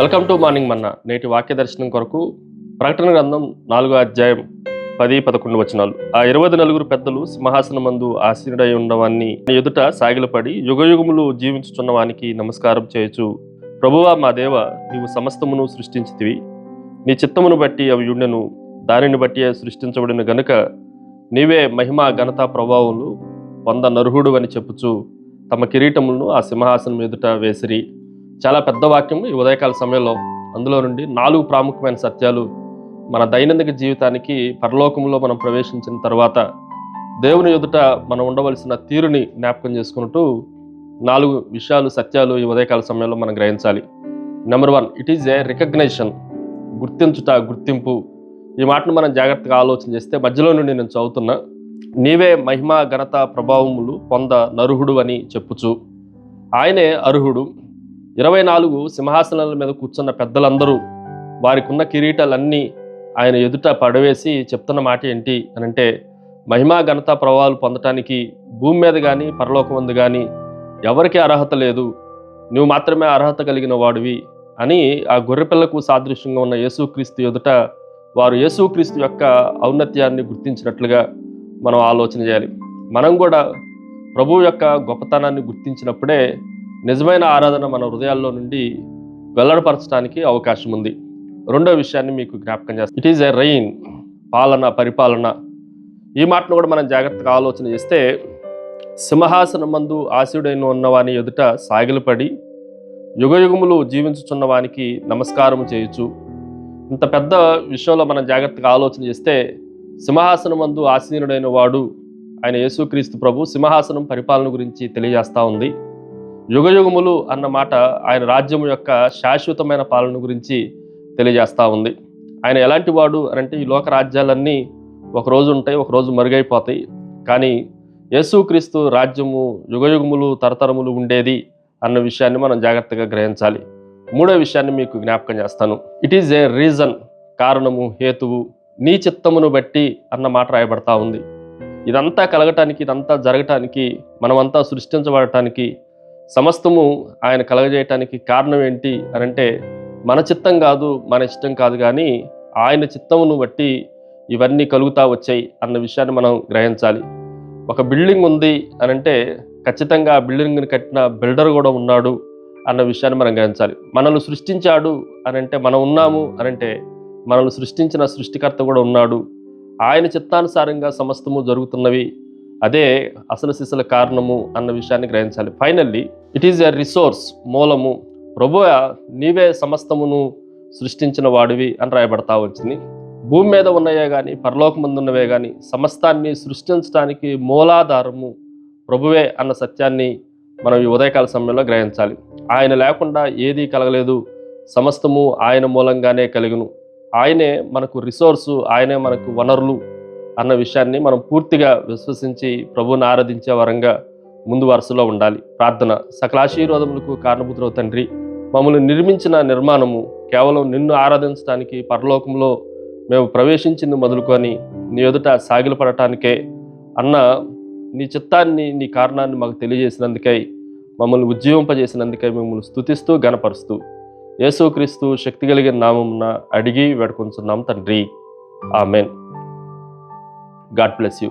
Welcome to morning మన్నా. నేటి వాక్య దర్శనం కొరకు ప్రకటన గ్రంథం 4వ అధ్యాయం 10-11 వచనాలు. ఆ 24 పెద్దలు సింహాసనమందు ఆసీనుడై ఉన్నవాన్ని ఎదుట సాగిలపడి యుగయుగములు జీవించుచున్నవానికి నమస్కారం చేయొచ్చు. ప్రభువా మా దేవ, నీవు సమస్తమును సృష్టించితివి, నీ చిత్తమును బట్టి అవి యుండెను, దానిని బట్టి సృష్టించబడిన గనుక నీవే మహిమ ఘనత ప్రభావములు పొంద నరుహుడు అని చెప్పుచు తమ కిరీటములను ఆ సింహాసనం ఎదుట వేసిరి. చాలా పెద్ద వాక్యం ఈ ఉదయకాల సమయంలో. అందులో నుండి 4 ప్రాముఖ్యమైన సత్యాలు మన దైనందిక జీవితానికి పరలోకంలో మనం ప్రవేశించిన తర్వాత దేవుని ఎదుట మనం ఉండవలసిన తీరుని జ్ఞాపకం చేసుకుంటూ 4 విషయాలు, సత్యాలు ఈ ఉదయకాల సమయంలో మనం గ్రహించాలి. Number 1, it is a recognition, గుర్తించుట, గుర్తింపు. ఈ మాటను మనం జాగ్రత్తగా ఆలోచన చేస్తే మధ్యలో నుండి నేను చదువుతున్నా. నీవే మహిమ ఘనత ప్రభావములు పొంద నరుహుడు అని చెప్పుచు. ఆయనే అర్హుడు. 24 సింహాసనాల మీద కూర్చున్న పెద్దలందరూ వారికి ఉన్న కిరీటాలన్నీ ఆయన ఎదుట పడవేసి చెప్తున్న మాట ఏంటి అని అంటే, మహిమా ఘనత ప్రభావాలు పొందటానికి భూమి మీద కానీ పరలోకం ముందు కానీ ఎవరికి అర్హత లేదు, నువ్వు మాత్రమే అర్హత కలిగిన వాడివి అని ఆ గొర్రెపిల్లకు సాదృశ్యంగా ఉన్న యేసుక్రీస్తు ఎదుట వారు యేసుక్రీస్తు యొక్క ఔన్నత్యాన్ని గుర్తించినట్లుగా మనం ఆలోచన చేయాలి. మనం కూడా ప్రభువు యొక్క గొప్పతనాన్ని గుర్తించినప్పుడే నిజమైన ఆరాధన మన హృదయాల్లో నుండి వెల్లడపరచడానికి అవకాశం ఉంది. రెండో విషయాన్ని మీకు జ్ఞాపకం చేస్తాను. ఇట్ ఈజ్ ఎ రెయిన్, పాలన, పరిపాలన. ఈ మాటను కూడా మనం జాగ్రత్తగా ఆలోచన చేస్తే, సింహాసనం మందు ఆసీనుడైన ఉన్నవాని ఎదుట సాగిలపడి యుగయుగములు జీవించుచున్న వానికి నమస్కారం చేయొచ్చు. ఇంత పెద్ద విషయంలో మనం జాగ్రత్తగా ఆలోచన చేస్తే, సింహాసనం మందు ఆసీనుడైన వాడు ఆయన యేసుక్రీస్తు ప్రభు సింహాసనం పరిపాలన గురించి తెలియజేస్తూ ఉంది. యుగయుగములు అన్న మాట ఆయన రాజ్యం యొక్క శాశ్వతమైన పాలన గురించి తెలియజేస్తూ ఉంది. ఆయన ఎలాంటి వాడు అంటే, ఈ లోక రాజ్యాలన్నీ ఒకరోజు ఉంటాయి, ఒకరోజు మరుగైపోతాయి. కానీ యేసుక్రీస్తు రాజ్యము యుగయుగములు తరతరములు ఉండేది అన్న విషయాన్ని మనం జాగ్రత్తగా గ్రహించాలి. మూడో విషయాన్ని మీకు జ్ఞాపకం చేస్తాను. ఇట్ ఈజ్ ఏ రీజన్, కారణము, హేతువు. నీ చిత్తమును బట్టి అన్న మాట రాయబడతా ఉంది. ఇదంతా కలగటానికి, ఇదంతా జరగటానికి, మనమంతా సృష్టించబడటానికి, సమస్తము ఆయన కలగజేయటానికి కారణం ఏంటి అని అంటే, మన చిత్తం కాదు, మన ఇష్టం కాదు, కానీ ఆయన చిత్తమును బట్టి ఇవన్నీ కలుగుతూ వచ్చాయి అన్న విషయాన్ని మనం గ్రహించాలి. ఒక బిల్డింగ్ ఉంది అని అంటే ఖచ్చితంగా ఆ బిల్డింగ్ని కట్టిన బిల్డర్ కూడా ఉన్నాడు అన్న విషయాన్ని మనం గ్రహించాలి. మనల్ని సృష్టించాడు అని అంటే, మనం ఉన్నాము అని అంటే మనల్ని సృష్టించిన సృష్టికర్త కూడా ఉన్నాడు. ఆయన చిత్తానుసారంగా సమస్తము జరుగుతున్నవి. అదే అసలు సిసల కారణము అన్న విషయాన్ని గ్రహించాలి. Finally it is a resource, మూలము. ప్రభువా నీవే సమస్తమును సృష్టించిన వాడివి అని రాయబడతా వచ్చింది. భూమి మీద ఉన్నవే కానీ పరలోకం ముందు ఉన్నవే కానీ సమస్తాన్ని సృష్టించడానికి మూలాధారము ప్రభువే అన్న సత్యాన్ని మనం ఈ ఉదయకాల సమయంలో గ్రహించాలి. ఆయన లేకుండా ఏదీ కలగలేదు, సమస్తము ఆయన మూలంగానే కలిగును. ఆయనే మనకు రిసోర్సు, ఆయనే మనకు వనరులు అన్న విషయాన్ని మనం పూర్తిగా విశ్వసించి ప్రభువుని ఆరాధించే వరంగా ముందు వరుసలో ఉండాలి. ప్రార్థన. సకల ఆశీర్వాదములకు కారణభూతుడవు తండ్రి, మమ్మల్ని నిర్మించిన నిర్మాణము కేవలం నిన్ను ఆరాధించడానికి, పరలోకంలో మేము ప్రవేశించింది మొదలుకొని నీ ఎదుట సాగిలపడటానికే అన్న నీ చిత్తాన్ని, నీ కారణాన్ని మాకు తెలియజేసినందుకై, మమ్మల్ని ఉజ్జీవింపజేసినందుకై మిమ్మల్ని స్తుతిస్తూ గణపరుస్తూ యేసుక్రీస్తు శక్తి కలిగిన నామమున అడిగి వేడుకొంచున్నాం తండ్రి. ఆమెన్. God bless you.